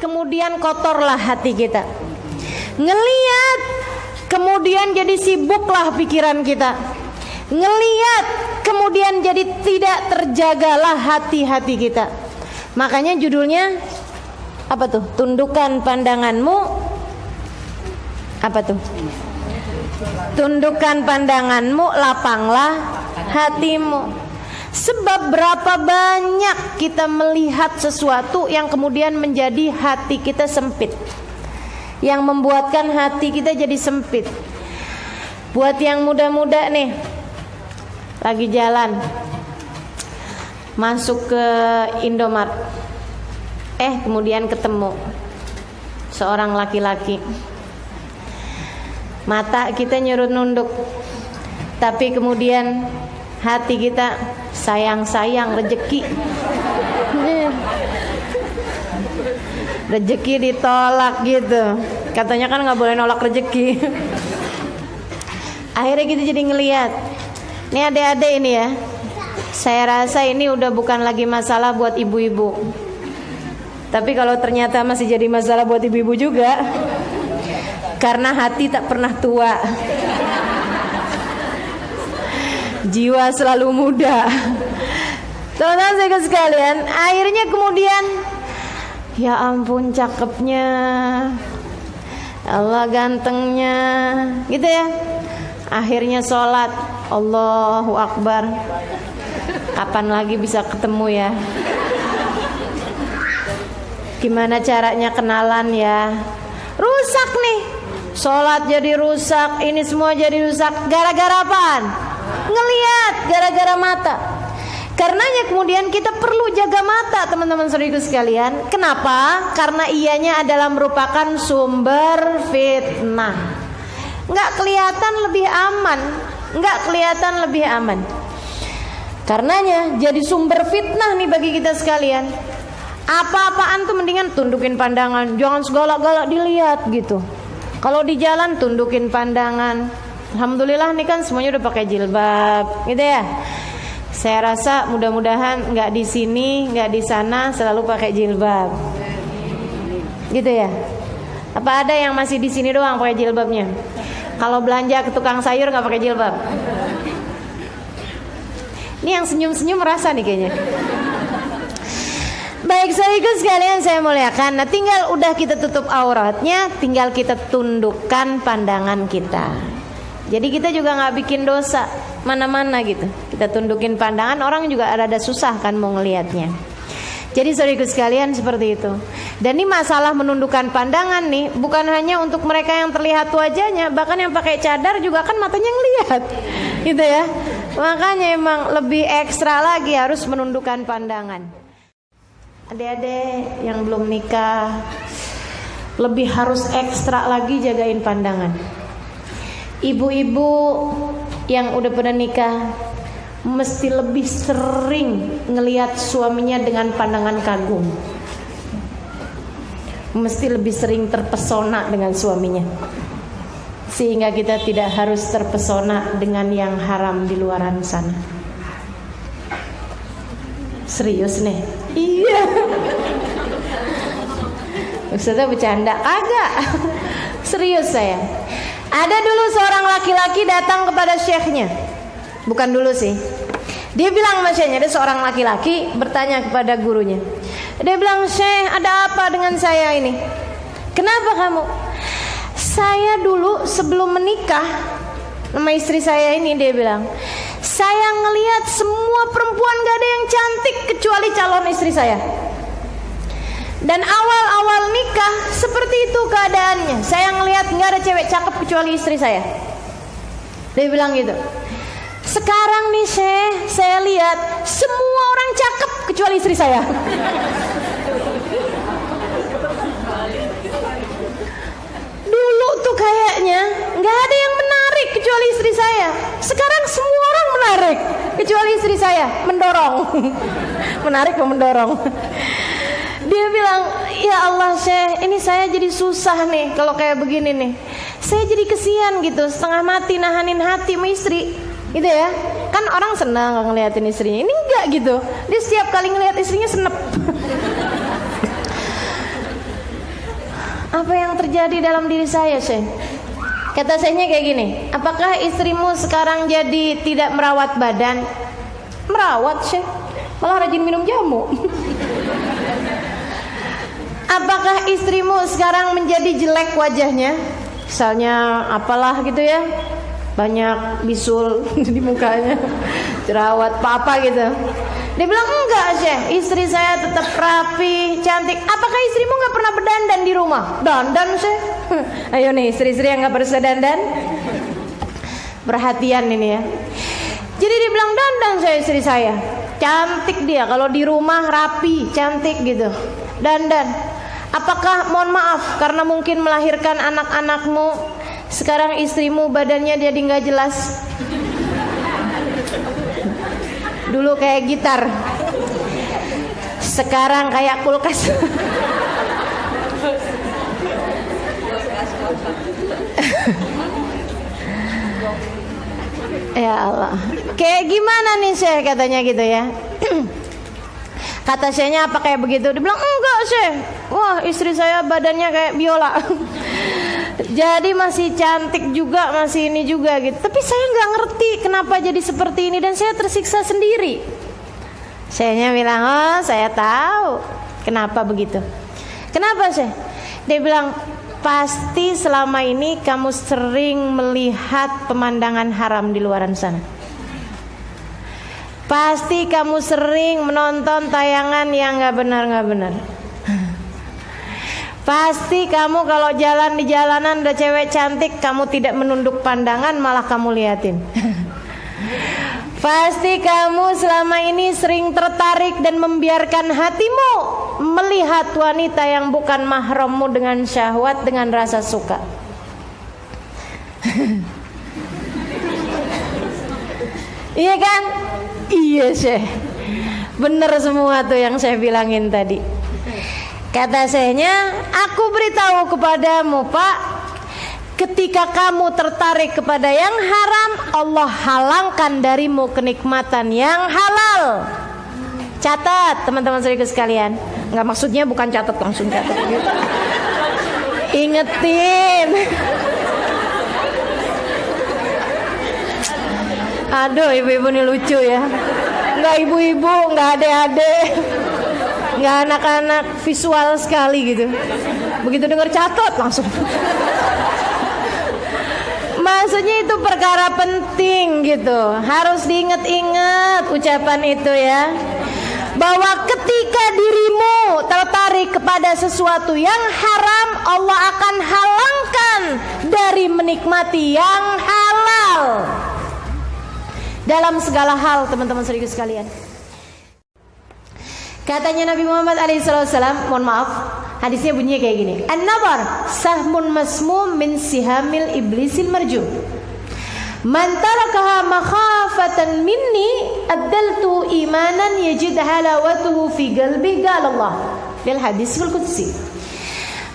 kemudian kotorlah hati kita. Ngelihat, kemudian jadi sibuklah pikiran kita. Ngelihat, kemudian jadi tidak terjagalah hati-hati kita. Makanya judulnya apa tuh? Tundukkan pandanganmu. Apa tuh? Tundukkan pandanganmu, lapanglah hatimu. Sebab berapa banyak kita melihat sesuatu yang kemudian menjadi hati kita sempit, yang membuatkan hati kita jadi sempit. Buat yang muda-muda nih, lagi jalan masuk ke Indomart, kemudian ketemu seorang laki-laki. Mata kita nyurut nunduk, tapi kemudian hati kita sayang-sayang rezeki. Rezeki ditolak gitu. Katanya kan nggak boleh nolak rezeki. Akhirnya kita jadi ngelihat. Ini adik-adik ini ya. Saya rasa ini udah bukan lagi masalah buat ibu-ibu. Tapi kalau ternyata masih jadi masalah buat ibu-ibu juga. Karena hati tak pernah tua, jiwa selalu muda. Teman-teman saya sekalian, akhirnya kemudian, ya ampun cakepnya, Allah gantengnya, gitu ya. Akhirnya sholat, Allahu Akbar. Kapan lagi bisa ketemu ya? Gimana caranya kenalan ya? Rusak nih. Sholat jadi rusak, ini semua jadi rusak. Gara-gara apaan? Ngelihat, gara-gara mata. Karenanya kemudian kita perlu jaga mata, teman-teman saudaraku sekalian. Kenapa? Karena ianya adalah merupakan sumber fitnah. Nggak kelihatan lebih aman, nggak kelihatan lebih aman. Karenanya jadi sumber fitnah nih bagi kita sekalian. Apa-apaan tuh mendingan tundukin pandangan, jangan segala-gala dilihat gitu. Kalau di jalan tundukin pandangan. Alhamdulillah nih kan semuanya udah pakai jilbab, gitu ya. Saya rasa mudah-mudahan nggak di sini, nggak di sana selalu pakai jilbab, gitu ya. Apa ada yang masih di sini doang pakai jilbabnya? Kalau belanja ke tukang sayur nggak pakai jilbab? Ini yang senyum-senyum merasa nih kayaknya. Baik saudaraku sekalian saya muliakan. Nah tinggal udah kita tutup auratnya, tinggal kita tundukkan pandangan kita. Jadi kita juga nggak bikin dosa mana-mana gitu. Kita tundukin pandangan, orang juga ada susah kan mau ngelihatnya. Jadi saudaraku sekalian seperti itu. Dan ini masalah menundukkan pandangan nih, bukan hanya untuk mereka yang terlihat wajahnya, bahkan yang pakai cadar juga kan matanya ngelihat, gitu ya. Makanya emang lebih ekstra lagi harus menundukkan pandangan. Adik-adik yang belum nikah lebih harus ekstra lagi jagain pandangan. Ibu-ibu yang udah pernah nikah mesti lebih sering ngelihat suaminya dengan pandangan kagum. Mesti lebih sering terpesona dengan suaminya, sehingga kita tidak harus terpesona dengan yang haram di luaran sana. Serius nih? Iya. Ustazah bercanda? Kagak. Serius saya. Ada dulu seorang laki-laki datang kepada syekhnya. Bukan dulu sih. Dia bilang sama syekhnya, ada seorang laki-laki bertanya kepada gurunya. Dia bilang, "Syekh, ada apa dengan saya ini? Kenapa kamu?" "Saya dulu sebelum menikah sama istri saya ini," dia bilang, "saya ngelihat semua perempuan gak ada yang cantik kecuali calon istri saya. Dan awal-awal nikah seperti itu keadaannya. Saya ngelihat gak ada cewek cakep kecuali istri saya." Dia bilang gitu. "Sekarang nih Syekh, saya lihat semua orang cakep kecuali istri saya." Dulu tuh kayaknya gak ada yang menarik kecuali istri saya. Sekarang semua orang menarik kecuali istri saya. Mendorong. Menarik atau mendorong? Dia bilang, "Ya Allah Syekh, ini saya jadi susah nih kalau kayak begini nih. Saya jadi kesian gitu, setengah mati nahanin hati sama istri." Gitu ya. Kan orang senang ngeliatin istrinya. Ini enggak gitu. Dia setiap kali ngeliat istrinya senep. Apa yang terjadi dalam diri saya, Syekh? Kata Syekhnya kayak gini, apakah istrimu sekarang jadi tidak merawat badan? Merawat, Syekh, malah rajin minum jamu. Apakah istrimu sekarang menjadi jelek wajahnya? Misalnya apalah gitu ya, banyak bisul di mukanya, jerawat apa gitu. Dia bilang enggak, Syekh, istri saya tetap rapi, cantik. Apakah istrimu nggak pernah berdandan di rumah? Dandan, Syekh. Ayo nih istri-istri yang nggak pernah dandan, perhatian ini ya. Jadi dia bilang dandan saya, istri saya cantik, dia kalau di rumah rapi, cantik gitu, dandan. Apakah, mohon maaf, karena mungkin melahirkan anak-anakmu, sekarang istrimu badannya jadi nggak jelas? Dulu kayak gitar, sekarang kayak kulkas. Ya Allah, kayak gimana nih Syekh, katanya gitu ya. Kata Syekhnya, apa kayak begitu? Dia bilang enggak, Syekh. Wah, istri saya badannya kayak biola. Jadi masih cantik juga, masih ini juga gitu. Tapi saya nggak ngerti kenapa jadi seperti ini dan saya tersiksa sendiri. Syekhnya bilang, oh saya tahu kenapa begitu. Kenapa, Syekh? Dia bilang, pasti selama ini kamu sering melihat pemandangan haram di luaran sana. Pasti kamu sering menonton tayangan yang gak benar. Pasti kamu kalau jalan di jalanan ada cewek cantik, kamu tidak menunduk pandangan, malah kamu liatin. Pasti kamu selama ini sering tertarik dan membiarkan hatimu melihat wanita yang bukan mahrammu dengan syahwat, dengan rasa suka. Iya kan? Iya, Syekh, bener semua tuh yang saya bilangin tadi. Kata Syekhnya, aku beritahu kepadamu, Pak, ketika kamu tertarik kepada yang haram, Allah halangkan darimu kenikmatan yang halal. Catat, teman-teman saudaraku sekalian. Nggak, maksudnya bukan catat, langsung catat gitu. Ingetin. Aduh, ibu-ibu ini lucu ya. Nggak ibu-ibu, nggak adek-adek, nggak anak-anak, visual sekali gitu. Begitu dengar catat langsung. Maksudnya itu perkara penting gitu, harus diingat-ingat ucapan itu ya. Bahwa ketika dirimu tertarik kepada sesuatu yang haram, Allah akan halangkan dari menikmati yang halal. Dalam segala hal, teman-teman saudaraku sekalian. Katanya Nabi Muhammad SAW, mohon maaf, hadisnya bunyinya kayak gini. An-nabar sahmun masmum min sihamil iblisil marjum. Man tarakaha makhafatan minni addaltu imanan yajid halawatuhu fi qalbi, qala Allah. Del hadisul qudsi.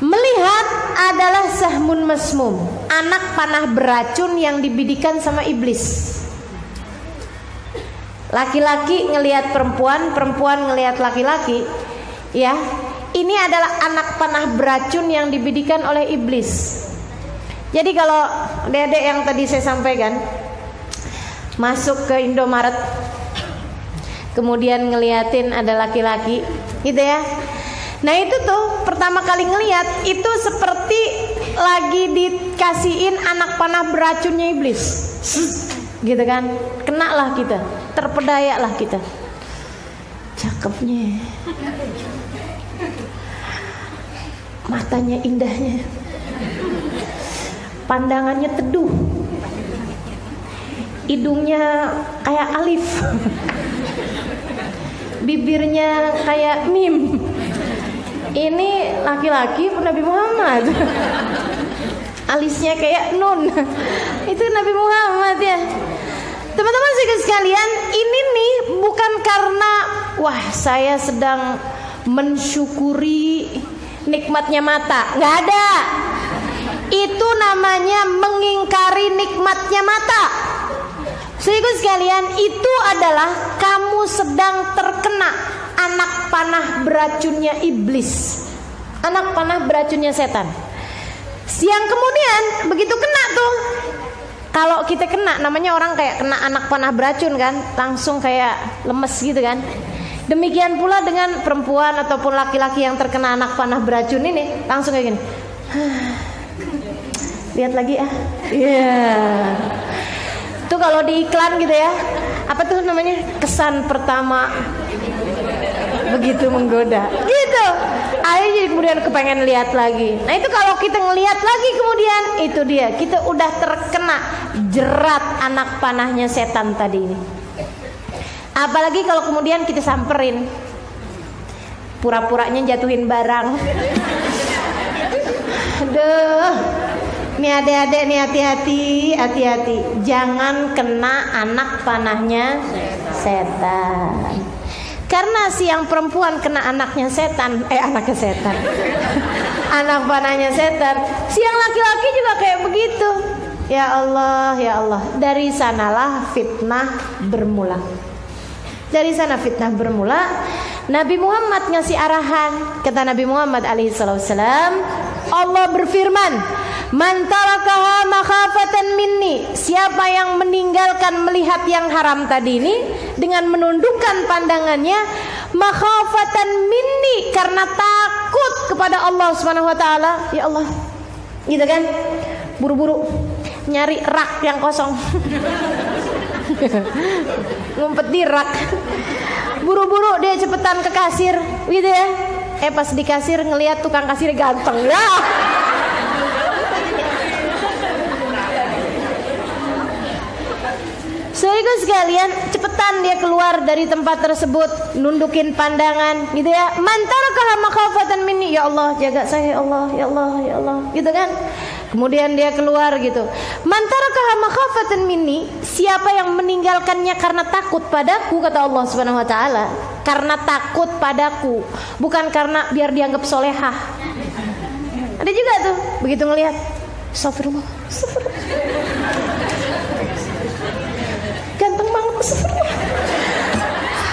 Melihat adalah sahmun masmum, anak panah beracun yang dibidikan sama iblis. Laki-laki ngelihat perempuan, perempuan ngelihat laki-laki, ya. Ini adalah anak panah beracun yang dibidikan oleh iblis. Jadi kalau dedek yang tadi saya sampaikan masuk ke Indomaret, kemudian ngeliatin ada laki-laki, gitu ya. Nah itu tuh pertama kali ngeliat itu seperti lagi dikasihin anak panah beracunnya iblis. Gitu kan, kena lah kita, terpedaya lah kita. Cakepnya, matanya indahnya, pandangannya teduh, hidungnya kayak alif, bibirnya kayak mim. Ini laki-laki Nabi Muhammad. Alisnya kayak nun. Itu Nabi Muhammad ya. Teman-teman sekalian, ini nih bukan karena wah saya sedang mensyukuri nikmatnya mata, nggak ada. Itu namanya mengingkari nikmatnya mata. Saudaraku sekalian, itu adalah kamu sedang terkena anak panah beracunnya iblis, anak panah beracunnya setan. Siang kemudian begitu kena tuh, kalau kita kena, namanya orang kayak kena anak panah beracun kan, langsung kayak lemes gitu kan. Demikian pula dengan perempuan ataupun laki-laki yang terkena anak panah beracun ini, langsung kayak gini. Lihat lagi ah. Iya. Tuh kalau di iklan gitu ya, apa tuh namanya, kesan pertama begitu menggoda gitu. Ayo jadi kemudian kepengen lihat lagi. Nah itu kalau kita ngelihat lagi kemudian, itu dia, kita udah terkena jerat anak panahnya setan tadi ini. Apalagi kalau kemudian kita samperin, pura-puranya jatuhin barang. Aduh, nih adik-adik nih, hati-hati, jangan kena anak panahnya setan. Karena si yang perempuan kena anaknya setan, anak panahnya setan. Si yang laki-laki juga kayak begitu. Ya Allah, ya Allah. Dari sanalah fitnah bermula. Dari sana fitnah bermula. Nabi Muhammad ngasih arahan. Kata Nabi Muhammad alaihissalam, Allah berfirman, man tarakaha makhafatan minni, siapa yang meninggalkan melihat yang haram tadi ini dengan menundukkan pandangannya, makhafatan minni, karena takut kepada Allah Subhanahu wa taala. Ya Allah. Gitu kan? Buru-buru nyari rak yang kosong. Ngumpet di rak. Buru-buru dia cepetan ke kasir, gitu ya. Pas di kasir ngelihat tukang kasir ganteng. Ya. Saudara sekalian, cepetan dia keluar dari tempat tersebut, nundukin pandangan, gitu ya. Mantarakah makhafatan minni, ya Allah, jaga saya, ya Allah, ya Allah, ya Allah, gitu kan. Kemudian dia keluar gitu. Mantarakah makhafatan minni, siapa yang meninggalkannya karena takut padaku, kata Allah Subhanahu wa taala. Karena takut padaku, bukan karena biar dianggap solehah. Ada juga tuh, begitu ngelihat, astagfirullah, astagfirullah. Ganteng banget, astagfirullah.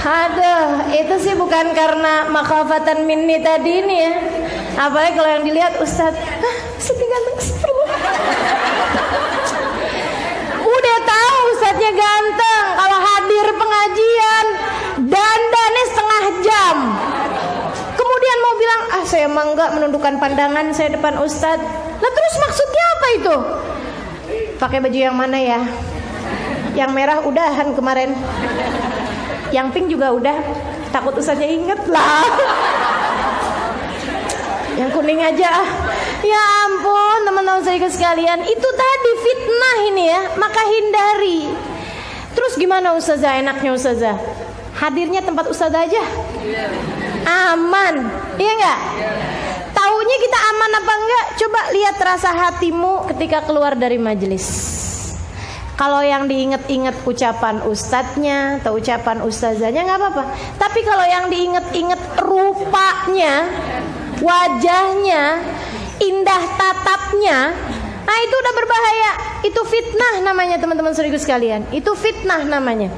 Aduh, itu sih bukan karena makhafatan minni tadi ini ya. Apalagi kalau yang dilihat Ustadz, Ustadz ganteng, astagfirullah. Udah tahu Ustadznya ganteng, kalau hadir pengajian dandannya setengah jam, kemudian mau bilang, saya emang enggak menundukkan pandangan saya depan Ustadz. Nah terus maksudnya apa itu? Pakai baju yang mana ya? Yang merah udahan kemarin, yang pink juga udah, takut Ustadznya inget lah. Yang kuning aja. Ya ampun teman-teman saya sekalian, itu tadi fitnah ini ya, maka hindari. Terus gimana Ustazah, enaknya Ustazah? Hadirnya tempat Ustazah aja aman, iya enggak? Taunya kita aman apa enggak? Coba lihat rasa hatimu ketika keluar dari majelis. Kalau yang diinget-inget ucapan ustadznya atau ucapan ustazahnya nggak apa-apa. Tapi kalau yang diinget-inget rupanya, wajahnya, indah tatapnya, nah itu udah berbahaya. Itu fitnah namanya teman-teman saudaraku sekalian. Itu fitnah namanya.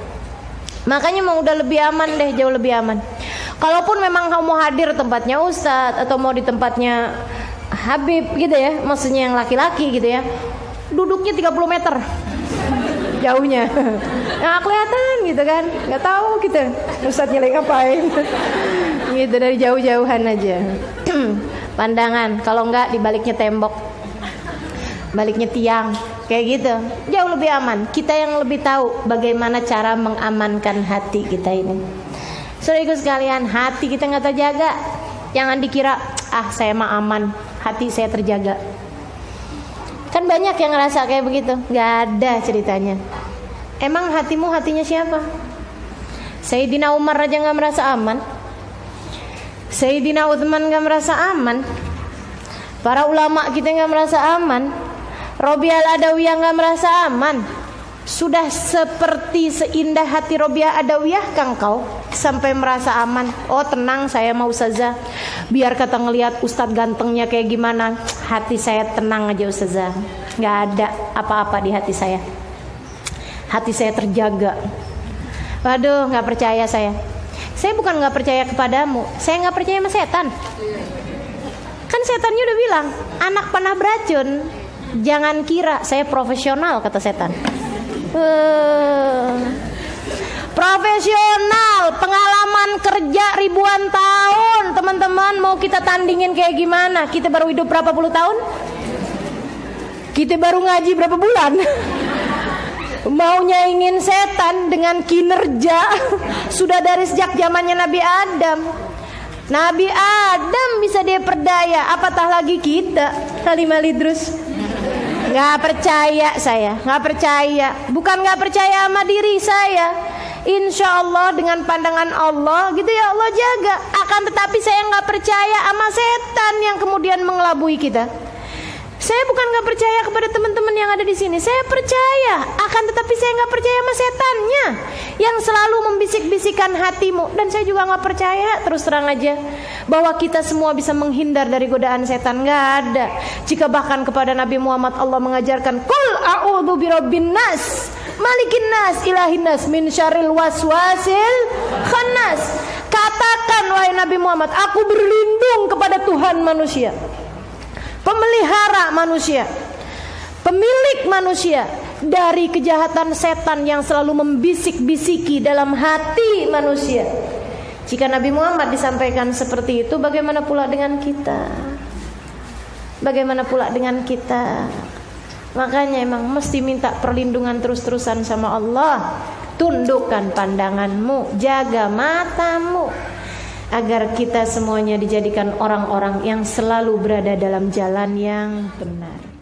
Makanya mau udah lebih aman deh, jauh lebih aman. Kalaupun memang kamu mau hadir tempatnya ustadz atau mau di tempatnya Habib gitu ya, maksudnya yang laki-laki gitu ya, duduknya 30 meter jauhnya, nggak kelihatan gitu kan, nggak tahu gitu ustadznya lagi ngapain. Gitu dari jauh-jauhan aja. Pandangan, kalau nggak di baliknya tembok, baliknya tiang, kayak gitu, jauh lebih aman. Kita yang lebih tahu bagaimana cara mengamankan hati kita ini. Saudaraku sekalian, hati kita nggak terjaga, jangan dikira saya mah aman, hati saya terjaga. Kan banyak yang ngerasa kayak begitu. Nggak ada ceritanya. Emang hatimu hatinya siapa? Sayyidina Umar aja nggak merasa aman, Sayyidina Utsman nggak merasa aman, para ulama kita nggak merasa aman, Robiah Al-Adawiyah nggak merasa aman. Sudah seperti seindah hati Robiah Adawiyah kang kau sampai merasa aman. Oh tenang, saya mau ustazah, biar kata ngelihat ustadz gantengnya kayak gimana, hati saya tenang aja ustazah, nggak ada apa-apa di hati saya, hati saya terjaga. Waduh, nggak percaya saya bukan nggak percaya kepadamu, saya nggak percaya sama setan. Kan setannya udah bilang, anak panah beracun, jangan kira saya profesional, kata setan. Profesional, pengalaman kerja ribuan tahun. Teman-teman, mau kita tandingin kayak gimana? Kita baru hidup berapa puluh tahun? Kita baru ngaji berapa bulan? Mau nyaingin setan dengan kinerja sudah dari sejak zamannya Nabi Adam. Nabi Adam bisa dia perdaya, apatah lagi kita. Halimah Idrus. Nggak percaya saya, nggak percaya. Bukan nggak percaya sama diri saya. Insya Allah dengan pandangan Allah gitu ya Allah jaga. Akan tetapi saya nggak percaya sama setan yang kemudian mengelabui kita. Saya bukan nggak percaya kepada teman-teman yang ada di sini. Saya percaya. Akan tetapi saya nggak percaya sama setannya yang selalu membisik-bisikan hatimu. Dan saya juga nggak percaya, terus terang aja, bahwa kita semua bisa menghindar dari godaan setan. Nggak ada. Jika bahkan kepada Nabi Muhammad Allah mengajarkan, Qul a'udzu birabbin nas, malikin nas, ilahin nas, min syarril waswasil khannas. Katakan wahai Nabi Muhammad, aku berlindung kepada Tuhan manusia, pemelihara manusia, pemilik manusia, dari kejahatan setan yang selalu membisik-bisiki dalam hati manusia. Jika Nabi Muhammad disampaikan seperti itu, bagaimana pula dengan kita? Bagaimana pula dengan kita? Makanya emang mesti minta perlindungan terus-terusan sama Allah. Tundukkan pandanganmu, jaga matamu, agar kita semuanya dijadikan orang-orang yang selalu berada dalam jalan yang benar.